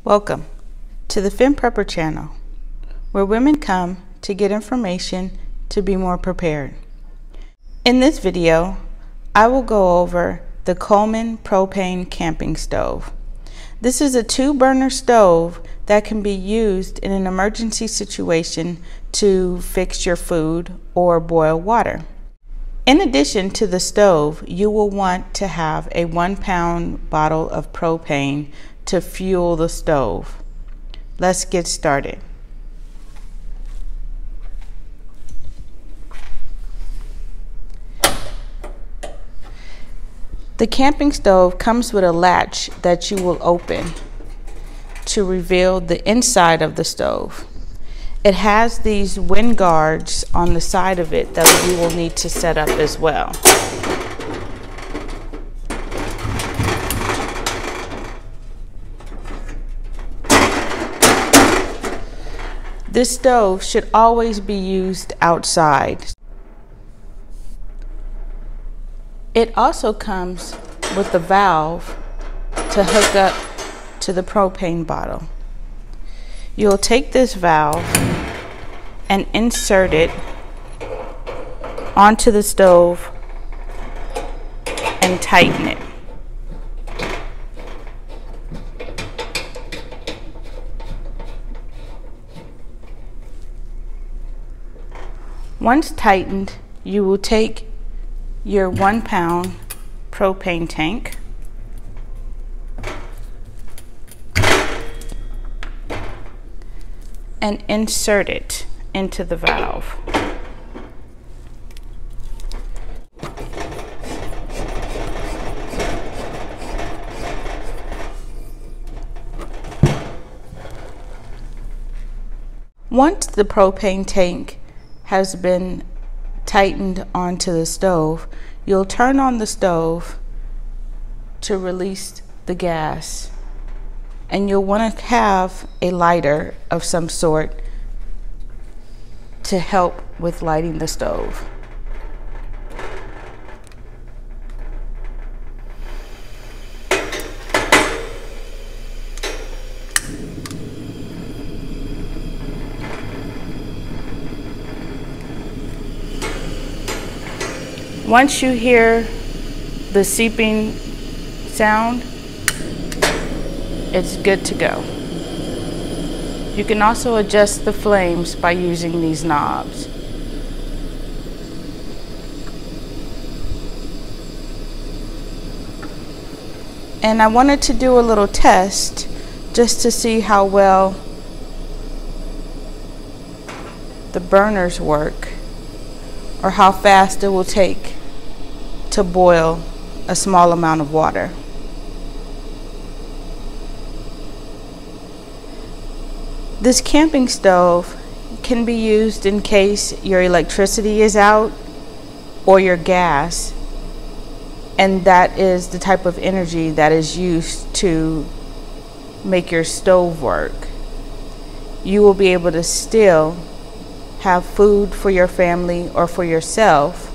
Welcome to the Fin Prepper channel, where women come to get information to be more prepared. In this video, I will go over the Coleman Propane Camping Stove. This is a 2-burner stove that can be used in an emergency situation to fix your food or boil water. In addition to the stove, you will want to have a 1-pound bottle of propane to fuel the stove. Let's get started. The camping stove comes with a latch that you will open to reveal the inside of the stove. It has these wind guards on the side of it that you will need to set up as well. This stove should always be used outside. It also comes with a valve to hook up to the propane bottle. You'll take this valve and insert it onto the stove and tighten it. Once tightened, you will take your 1-pound propane tank and insert it into the valve. Once the propane tank has been tightened onto the stove, you'll turn on the stove to release the gas, and you'll want to have a lighter of some sort to help with lighting the stove. Once you hear the seeping sound, it's good to go. You can also adjust the flames by using these knobs. And I wanted to do a little test just to see how well the burners work, or how fast it will take to boil a small amount of water. This camping stove can be used in case your electricity is out or your gas, and that is the type of energy that is used to make your stove work. You will be able to still have food for your family or for yourself,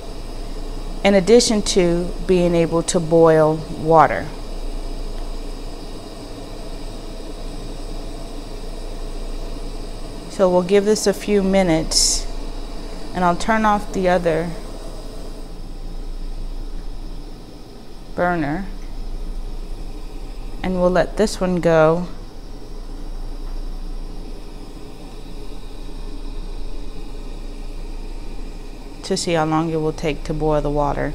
in addition to being able to boil water. So we'll give this a few minutes, and I'll turn off the other burner, and we'll let this one go to see how long it will take to boil the water.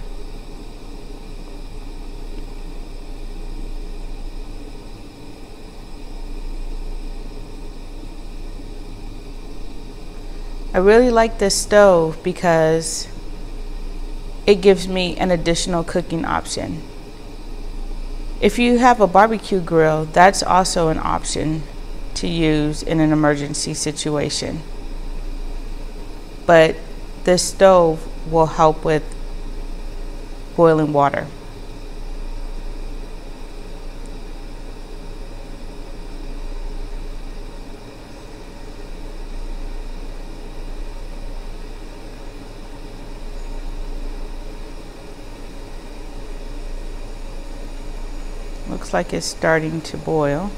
I really like this stove because it gives me an additional cooking option. If you have a barbecue grill, that's also an option to use in an emergency situation. But this stove will help with boiling water. Looks like it's starting to boil.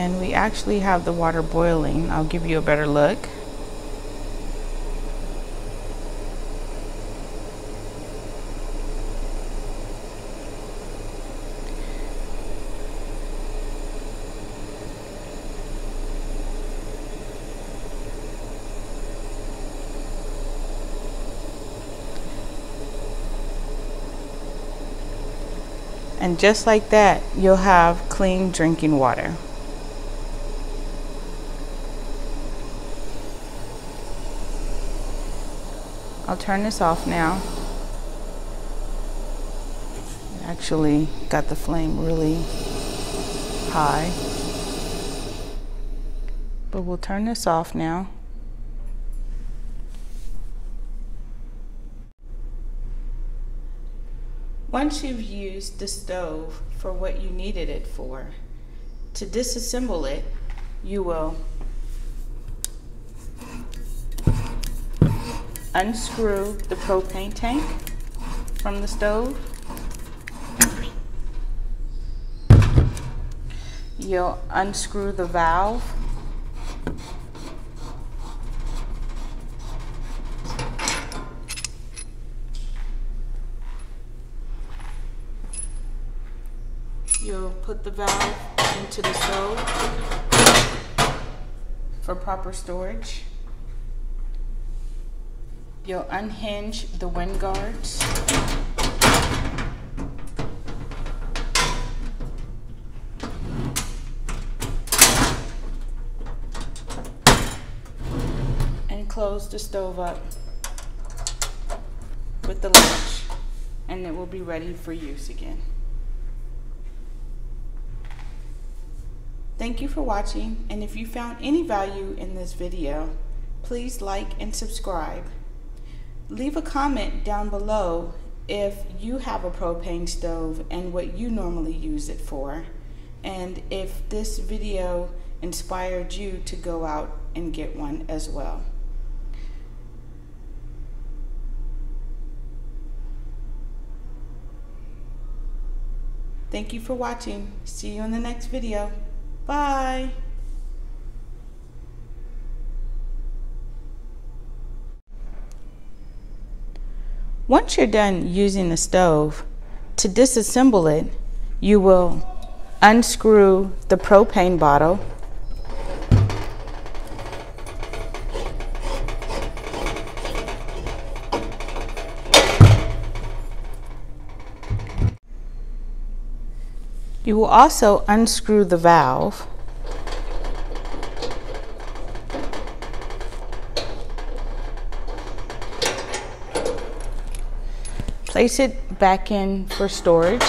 and we actually have the water boiling. I'll give you a better look. And just like that, you'll have clean drinking water. I'll turn this off now. Actually got the flame really high. But we'll turn this off now. Once you've used the stove for what you needed it for, to disassemble it, you will unscrew the propane tank from the stove. You'll unscrew the valve. You'll put the valve into the stove for proper storage. You'll unhinge the wind guards. And close the stove up with the latch, and it will be ready for use again. Thank you for watching, and if you found any value in this video, please like and subscribe. Leave a comment down below if you have a propane stove and what you normally use it for, and if this video inspired you to go out and get one as well. Thank you for watching. See you in the next video. Bye. Once you're done using the stove, to disassemble it, you will unscrew the propane bottle. You will also unscrew the valve. Place it back in for storage.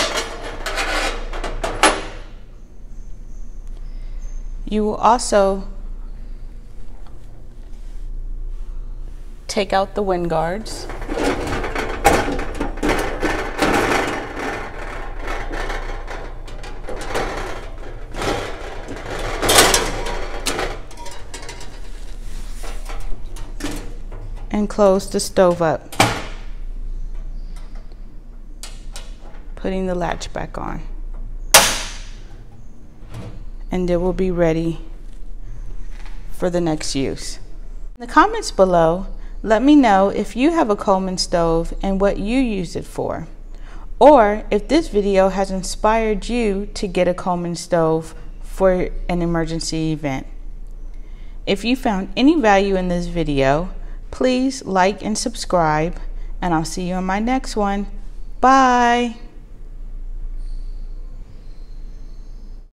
You will also take out the wind guards. And close the stove up, putting the latch back on, and it will be ready for the next use. In the comments below, let me know if you have a Coleman stove and what you use it for, or if this video has inspired you to get a Coleman stove for an emergency event. If you found any value in this video, please like and subscribe, and I'll see you on my next one. Bye.